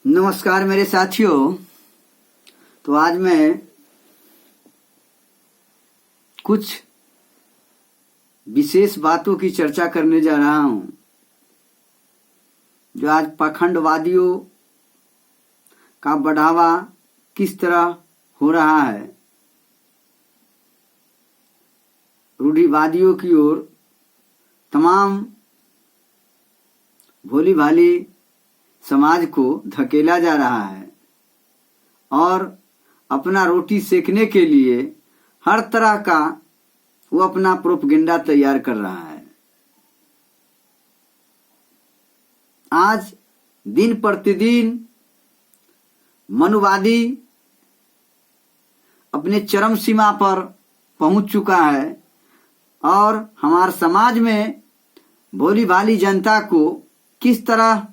नमस्कार मेरे साथियों। तो आज मैं कुछ विशेष बातों की चर्चा करने जा रहा हूं जो आज पाखंडवादियों का बढ़ावा किस तरह हो रहा है, रूढ़िवादियों की ओर तमाम भोली भाली समाज को धकेला जा रहा है और अपना रोटी सेकने के लिए हर तरह का वो अपना प्रोपगेंडा तैयार कर रहा है। आज दिन प्रतिदिन मनुवादी अपने चरम सीमा पर पहुंच चुका है और हमारे समाज में भोली भाली जनता को किस तरह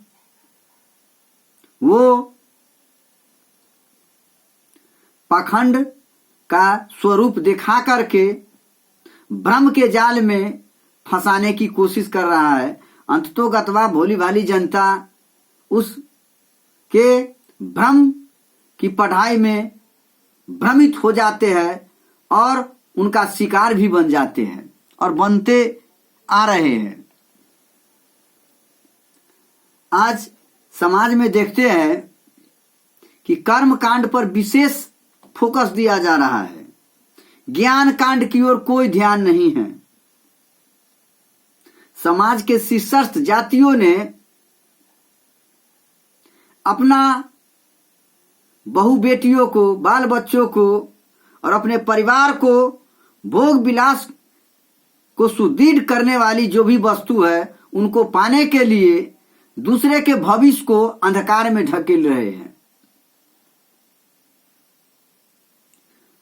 वो पाखंड का स्वरूप दिखा करके भ्रम के जाल में फंसाने की कोशिश कर रहा है। अंततोगत्वा भोली भाली जनता उसके भ्रम की पढ़ाई में भ्रमित हो जाते हैं और उनका शिकार भी बन जाते हैं और बनते आ रहे हैं। आज समाज में देखते हैं कि कर्म कांड पर विशेष फोकस दिया जा रहा है, ज्ञान कांड की ओर कोई ध्यान नहीं है। समाज के शीर्षस्थ जातियों ने अपना बहू बेटियों को, बाल बच्चों को और अपने परिवार को भोग विलास को सुदृढ़ करने वाली जो भी वस्तु है उनको पाने के लिए दूसरे के भविष्य को अंधकार में ढकेल रहे हैं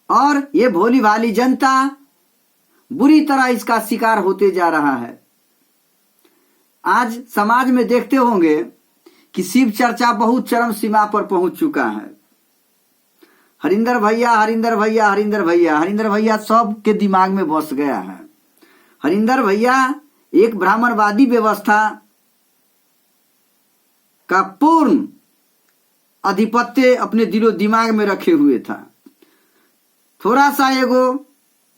और ये भोली भाली जनता बुरी तरह इसका शिकार होते जा रहा है। आज समाज में देखते होंगे कि शिव चर्चा बहुत चरम सीमा पर पहुंच चुका है। हरिंदर भैया, हरिंदर भैया, हरिंदर भैया, हरिंदर भैया सब के दिमाग में बस गया है। हरिंदर भैया एक ब्राह्मणवादी व्यवस्था का पूर्ण आधिपत्य अपने दिलो दिमाग में रखे हुए था। थोड़ा सा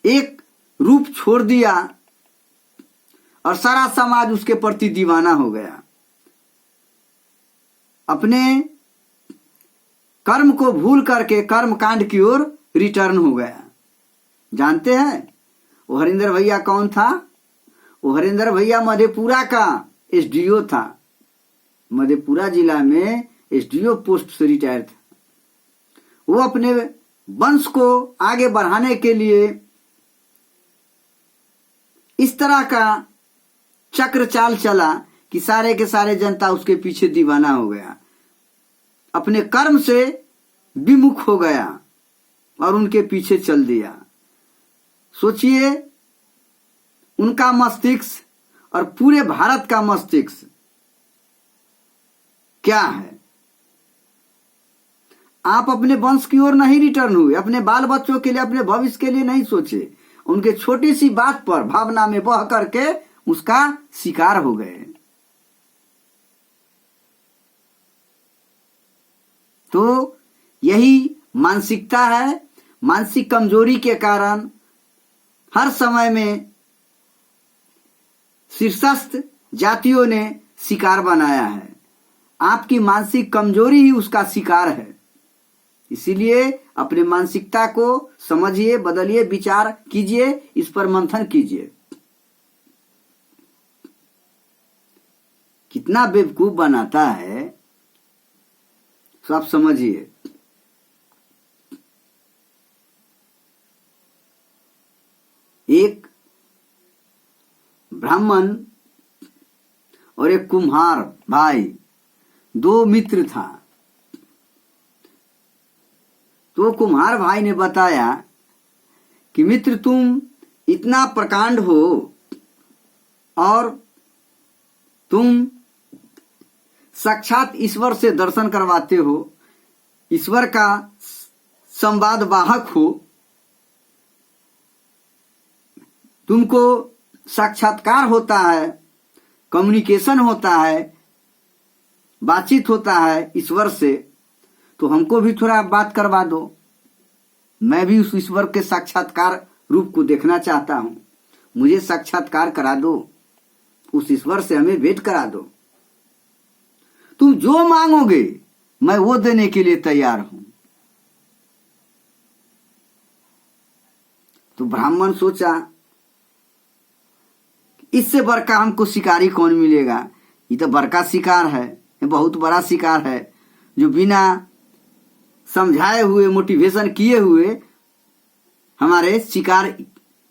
एक रूप छोड़ दिया और सारा समाज उसके प्रति दीवाना हो गया। अपने कर्म को भूल करके कर्म कांड की ओर रिटर्न हो गया। जानते हैं वो हरिंदर भैया कौन था? वो हरिंदर भैया मधेपुरा का एसडीओ था। मधेपुरा जिला में एसडीओ पोस्ट से रिटायर था। वो अपने वंश को आगे बढ़ाने के लिए इस तरह का चक्र चाल चला कि सारे के सारे जनता उसके पीछे दीवाना हो गया, अपने कर्म से विमुख हो गया और उनके पीछे चल दिया। सोचिए उनका मस्तिष्क और पूरे भारत का मस्तिष्क क्या है। आप अपने वंश की ओर नहीं रिटर्न हुए, अपने बाल बच्चों के लिए, अपने भविष्य के लिए नहीं सोचे, उनके छोटी सी बात पर भावना में बह करके उसका शिकार हो गए। तो यही मानसिकता है। मानसिक कमजोरी के कारण हर समय में शीर्षस्थ जातियों ने शिकार बनाया है। आपकी मानसिक कमजोरी ही उसका शिकार है। इसीलिए अपने मानसिकता को समझिए, बदलिए, विचार कीजिए, इस पर मंथन कीजिए। कितना बेवकूफ बनाता है सब समझिए। एक ब्राह्मण और एक कुम्हार भाई, दो मित्र था। तो कुम्हार भाई ने बताया कि मित्र तुम इतना प्रकांड हो और तुम साक्षात ईश्वर से दर्शन करवाते हो, ईश्वर का संवाद वाहक हो, तुमको साक्षात्कार होता है, कम्युनिकेशन होता है, बातचीत होता है ईश्वर से, तो हमको भी थोड़ा बात करवा दो। मैं भी उस ईश्वर के साक्षात्कार रूप को देखना चाहता हूं। मुझे साक्षात्कार करा दो, उस ईश्वर से हमें भेंट करा दो। तुम जो मांगोगे मैं वो देने के लिए तैयार हूं। तो ब्राह्मण सोचा, इससे बड़का हमको शिकारी कौन मिलेगा। ये तो बड़का शिकार है, ये बहुत बड़ा शिकार है, जो बिना समझाए हुए, मोटिवेशन किए हुए हमारे शिकार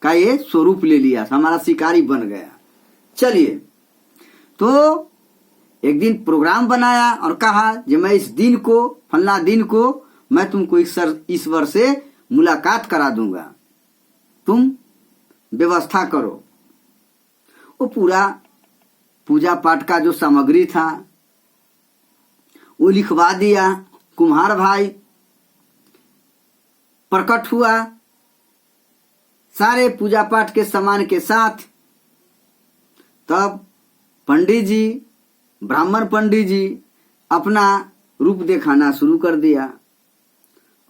का ये स्वरूप ले लिया, हमारा शिकारी बन गया। चलिए, तो एक दिन प्रोग्राम बनाया और कहा कि मैं इस दिन को, फलना दिन को मैं तुमको ईश्वर से मुलाकात करा दूंगा, तुम व्यवस्था करो। वो पूरा पूजा पाठ का जो सामग्री था वो लिखवा दिया। कुम्हार भाई प्रकट हुआ सारे पूजा पाठ के सामान के साथ। तब पंडित जी, ब्राह्मण पंडित जी अपना रूप दिखाना शुरू कर दिया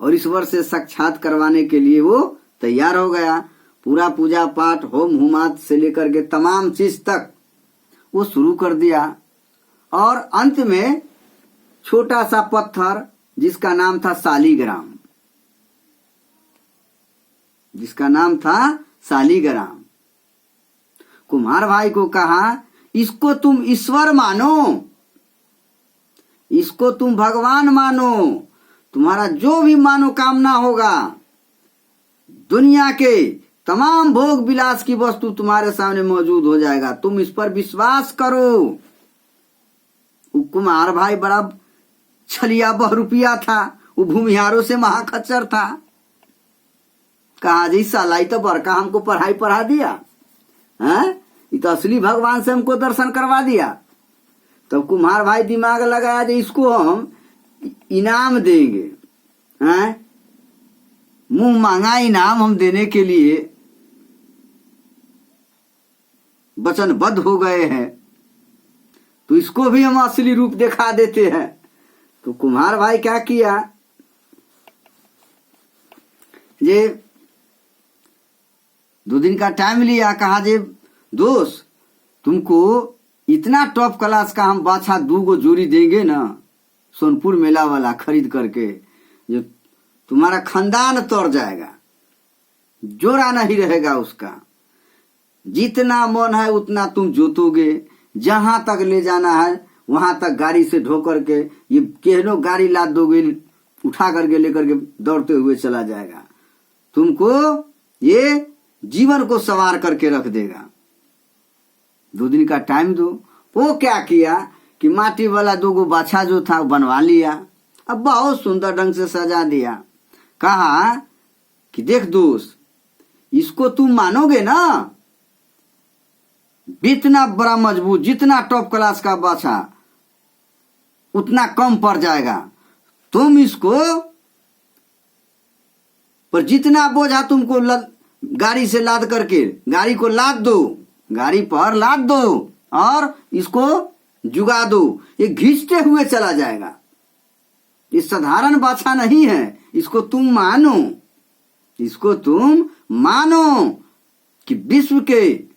और ईश्वर से साक्षात करवाने के लिए वो तैयार हो गया। पूरा पूजा पाठ, होम हुमात से लेकर के तमाम चीज तक वो शुरू कर दिया। और अंत में छोटा सा पत्थर जिसका नाम था शालिग्राम, जिसका नाम था शालिग्राम, कुम्हार भाई को कहा, इसको तुम ईश्वर मानो, इसको तुम भगवान मानो, तुम्हारा जो भी मनोकामना होगा, दुनिया के तमाम भोग विलास की वस्तु तुम्हारे सामने मौजूद हो जाएगा, तुम इस पर विश्वास करो। कुम्हार भाई बड़ा छलिया बहरूपिया था, वो भूमिहारों से महाखच्चर था। कहा जी साला तो बड़का हमको पढ़ा दिया है, ये तो असली भगवान से हमको दर्शन करवा दिया। तब कुम्हार भाई दिमाग लगाया कि इसको हम इनाम देंगे, हैं, मुंह मांगा इनाम हम देने के लिए वचनबद्ध हो गए हैं, तो इसको भी हम असली रूप दिखा देते हैं। तो कुम्हार भाई क्या किया, ये 2 दिन का टाइम लिया। कहा जे दोस्त, तुमको इतना टॉप क्लास का हम बाछा 2 जोड़ी देंगे ना, सोनपुर मेला वाला खरीद करके, जो तुम्हारा खानदान तोड़ जाएगा, जोड़ा नहीं रहेगा उसका। जितना मन है उतना तुम जोतोगे, जहां तक ले जाना है वहां तक गाड़ी से ढो करके, ये केहनो गाड़ी लाद दोगे, उठा करके लेकर के दौड़ते हुए चला जाएगा, तुमको ये जीवन को सवार करके रख देगा। 2 दिन का टाइम दो। वो क्या किया कि माटी वाला 2 बाछा जो था बनवा लिया, अब बहुत सुंदर ढंग से सजा दिया। कहा कि देख दोस्त, इसको तुम मानोगे ना, जितना बड़ा मजबूत, जितना टॉप क्लास का बाछा उतना कम पड़ जाएगा, तुम इसको पर जितना बोझा तुमको गाड़ी से लाद करके, गाड़ी को लाद दो, गाड़ी पर लाद दो और इसको जुगा दो, ये घिंचते हुए चला जाएगा। ये साधारण बाछा नहीं है, इसको तुम मानो, इसको तुम मानो कि विश्व के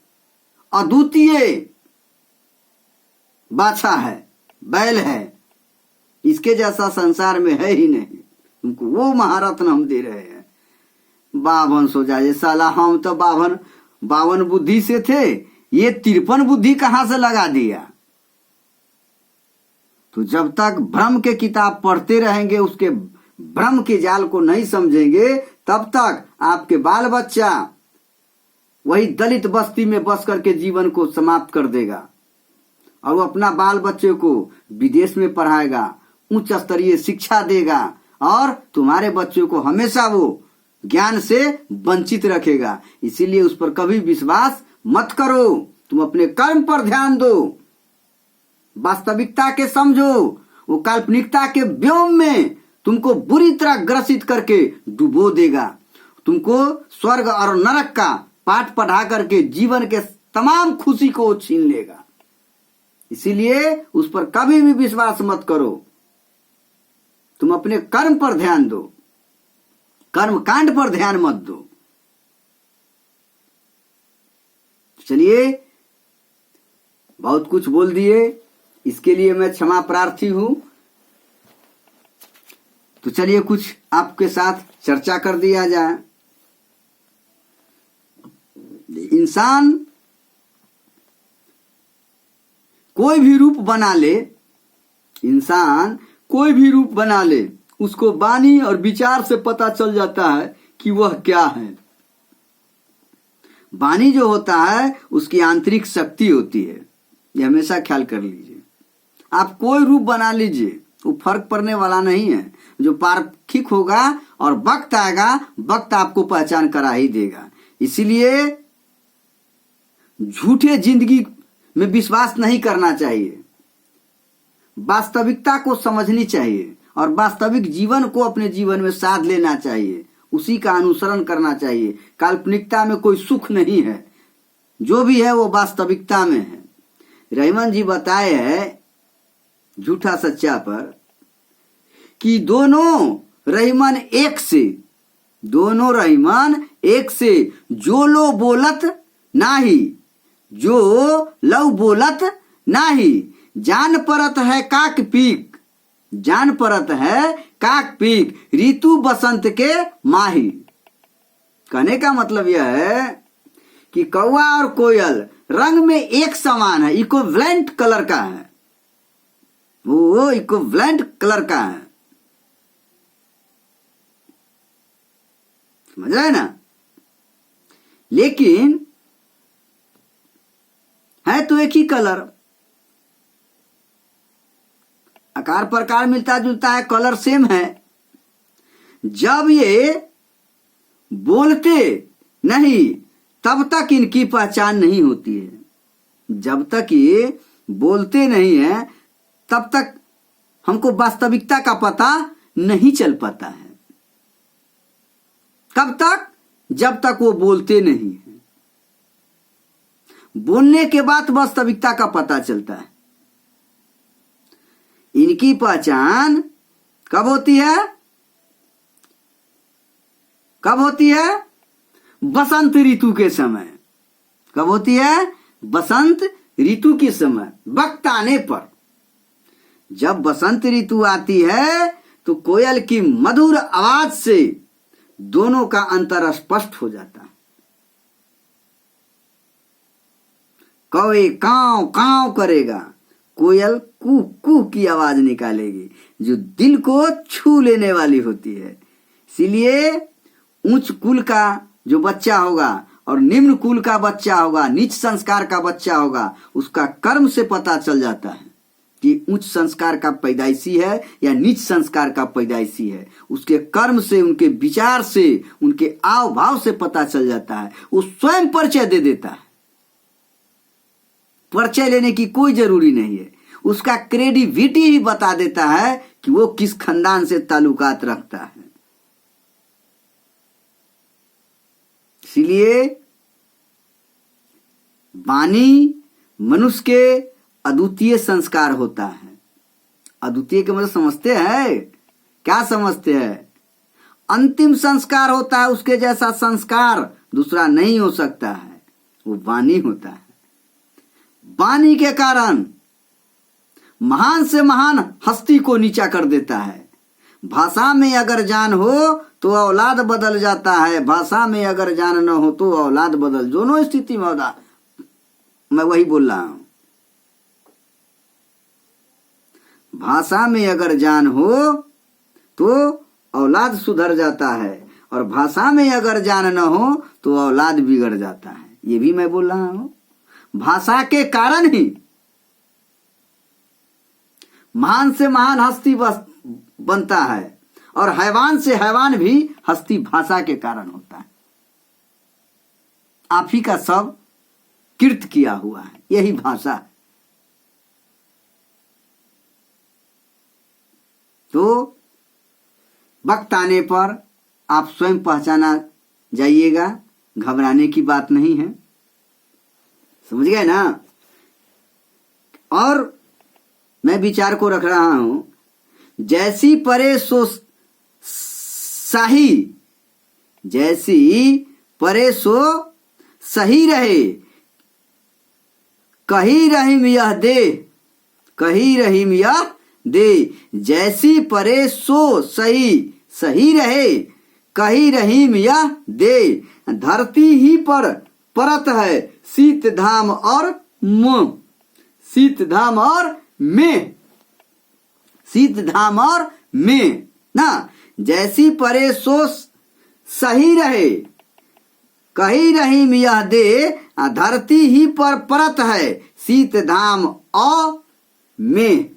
अद्वितीय बाछा है, बैल है, इसके जैसा संसार में है ही नहीं, तुमको वो महारत्न हम दे रहे हैं। बावन सो जाए साला, हम तो 52 बुद्धि से थे, ये 53 बुद्धि कहां से लगा दिया। तो जब तक भ्रम के किताब पढ़ते रहेंगे, उसके भ्रम के जाल को नहीं समझेंगे, तब तक आपके बाल बच्चा वही दलित बस्ती में बस करके जीवन को समाप्त कर देगा और वो अपना बाल बच्चे को विदेश में पढ़ाएगा, उच्च स्तरीय शिक्षा देगा और तुम्हारे बच्चों को हमेशा वो ज्ञान से वंचित रखेगा। इसीलिए उस पर कभी विश्वास मत करो, तुम अपने कर्म पर ध्यान दो, वास्तविकता के समझो। वो काल्पनिकता के व्योम में तुमको बुरी तरह ग्रसित करके डुबो देगा, तुमको स्वर्ग और नरक का पाठ पढ़ा करके जीवन के तमाम खुशी को छीन लेगा। इसीलिए उस पर कभी भी विश्वास मत करो। तुम अपने कर्म पर ध्यान दो, कर्म कांड पर ध्यान मत दो। चलिए, बहुत कुछ बोल दिए, इसके लिए मैं क्षमा प्रार्थी हूं। तो चलिए कुछ आपके साथ चर्चा कर दिया जाए। इंसान कोई भी रूप बना ले, इंसान कोई भी रूप बना ले, उसको वाणी और विचार से पता चल जाता है कि वह क्या है। वाणी जो होता है उसकी आंतरिक शक्ति होती है, ये हमेशा ख्याल कर लीजिए। आप कोई रूप बना लीजिए, वो फर्क पड़ने वाला नहीं है। जो पारखिक होगा और वक्त आएगा, वक्त आपको पहचान करा ही देगा। इसीलिए झूठे जिंदगी में विश्वास नहीं करना चाहिए, वास्तविकता को समझनी चाहिए और वास्तविक जीवन को अपने जीवन में साध लेना चाहिए, उसी का अनुसरण करना चाहिए। काल्पनिकता में कोई सुख नहीं है, जो भी है वो वास्तविकता में है। रहीमन जी बताए है झूठा सच्चा पर कि दोनों रहीमन एक से, दोनों रहीमन एक से, जो लो बोलत नाही, जो लव बोलत नाही, जान परत है काक पीक, जान परत है काक पीक, ऋतु बसंत के माही। कहने का मतलब यह है कि कौवा और कोयल रंग में एक समान है, इक्विवेलेंट कलर का है, वो इक्विवेलेंट कलर का है, समझ रहे ना। लेकिन है तो एक ही कलर, आकार प्रकार मिलता जुलता है, कलर सेम है। जब ये बोलते नहीं तब तक इनकी पहचान नहीं होती है। जब तक ये बोलते नहीं है तब तक हमको वास्तविकता का पता नहीं चल पाता है। कब तक? जब तक वो बोलते नहीं है। बोलने के बाद वास्तविकता का पता चलता है। इनकी पहचान कब होती है? कब होती है? बसंत ऋतु के समय। कब होती है? बसंत ऋतु के समय, वक्त आने पर। जब बसंत ऋतु आती है तो कोयल की मधुर आवाज से दोनों का अंतर स्पष्ट हो जाता है। कौवे कांव कांव करेगा, कोयल कू कू की आवाज निकालेगी, जो दिल को छू लेने वाली होती है। इसीलिए उच्च कुल का जो बच्चा होगा और निम्न कुल का बच्चा होगा, नीच संस्कार का बच्चा होगा, उसका कर्म से पता चल जाता है कि उच्च संस्कार का पैदाइशी है या नीच संस्कार का पैदाइशी है। उसके कर्म से, उनके विचार से, उनके आव भाव से पता चल जाता है। वो स्वयं परिचय दे देता है। परिचय लेने की कोई जरूरी नहीं है, उसका क्रेडिबिलिटी ही बता देता है कि वो किस खानदान से ताल्लुकात रखता है। इसीलिए वाणी मनुष्य के अद्वितीय संस्कार होता है। अद्वितीय के मतलब समझते हैं? क्या समझते हैं? अंतिम संस्कार होता है, उसके जैसा संस्कार दूसरा नहीं हो सकता है, वो वाणी होता है। वाणी के कारण महान से महान हस्ती को नीचा कर देता है। भाषा में अगर जान हो तो औलाद बदल जाता है, भाषा में अगर जान न हो तो औलाद बदल, दोनों स्थिति में होता। मैं वही बोल रहा हूं। भाषा में अगर जान हो तो औलाद सुधर जाता है और भाषा में अगर जान न हो तो औलाद बिगड़ जाता है। ये भी मैं बोल रहा हूं। भाषा के कारण ही महान से महान हस्ती बनता है और हैवान से हैवान भी हस्ती भाषा के कारण होता है। आप ही का सब कृत किया हुआ है, यही भाषा है। तो वक्त आने पर आप स्वयं पहचाना जाइएगा, घबराने की बात नहीं है। समझ गए ना? और मैं विचार को रख रहा हूं, जैसी परे सो सही, जैसी परे सो सही रहे, कही रहीम यह दे, कही रहीम यह दे। जैसी परे सो सही, सही रहे, कही रहीम यह दे। धरती ही पर परत है, शीत धाम और मोह, शीत धाम और में, शीत धाम और में ना। जैसी परे सो सही रहे, कही रहीम यह दे। धरती ही पर परत है, शीत धाम और में।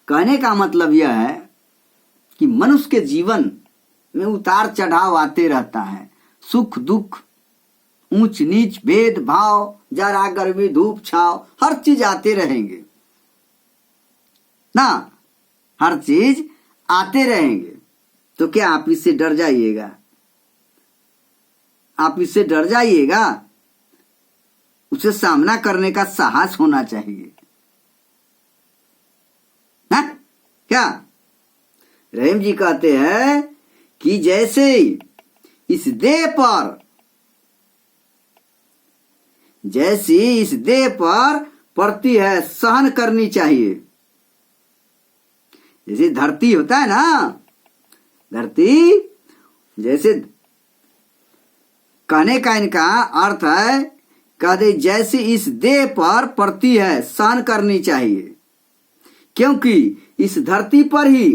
कहने का मतलब यह है कि मनुष्य के जीवन में उतार चढ़ाव आते रहता है, सुख दुख, ऊंच नीच, भेद भाव, जरा गर्मी धूप छाव, हर चीज आते रहेंगे ना, हर चीज आते रहेंगे। तो क्या आप इससे डर जाइएगा? आप इससे डर जाइएगा? उसे सामना करने का साहस होना चाहिए ना? क्या रहीम जी कहते हैं कि जैसे इस देह पर, जैसी इस देह पर पड़ती है सहन करनी चाहिए। जैसे धरती होता है ना, धरती जैसे, कहने का इनका अर्थ है, कह दे जैसे इस देह पर पड़ती है सहन करनी चाहिए, क्योंकि इस धरती पर ही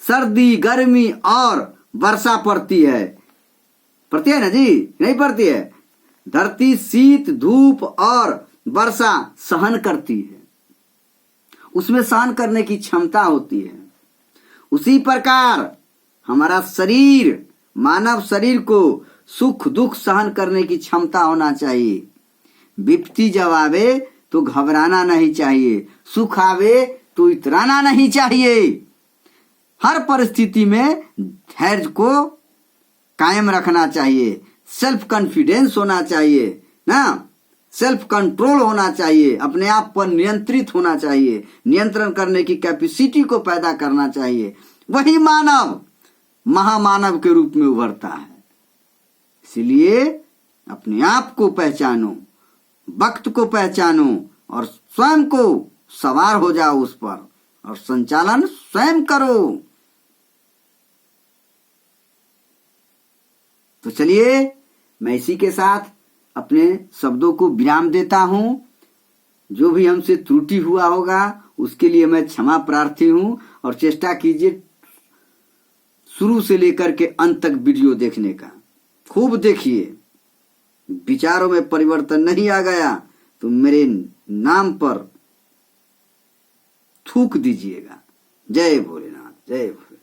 सर्दी गर्मी और वर्षा पड़ती है। पड़ती है ना जी? नहीं पड़ती है? धरती शीत धूप और वर्षा सहन करती है, उसमें सहन करने की क्षमता होती है। उसी प्रकार हमारा शरीर, मानव शरीर को सुख दुख सहन करने की क्षमता होना चाहिए। विपत्ति जब आवे तो घबराना नहीं चाहिए, सुख आवे तो इतराना नहीं चाहिए। हर परिस्थिति में धैर्य को कायम रखना चाहिए, सेल्फ कॉन्फिडेंस होना चाहिए ना, सेल्फ कंट्रोल होना चाहिए, अपने आप पर नियंत्रित होना चाहिए, नियंत्रण करने की कैपेसिटी को पैदा करना चाहिए। वही मानव महामानव के रूप में उभरता है। इसलिए अपने आप को पहचानो, वक्त को पहचानो और स्वयं को सवार हो जाओ उस पर, और संचालन स्वयं करो। तो चलिए मैं इसी के साथ अपने शब्दों को विराम देता हूं। जो भी हमसे त्रुटि हुआ होगा उसके लिए मैं क्षमा प्रार्थी हूं, और चेष्टा कीजिए शुरू से लेकर के अंत तक वीडियो देखने का। खूब देखिए, विचारों में परिवर्तन नहीं आ गया तो मेरे नाम पर थूक दीजिएगा। जय भोलेनाथ, जय भोलेनाथ।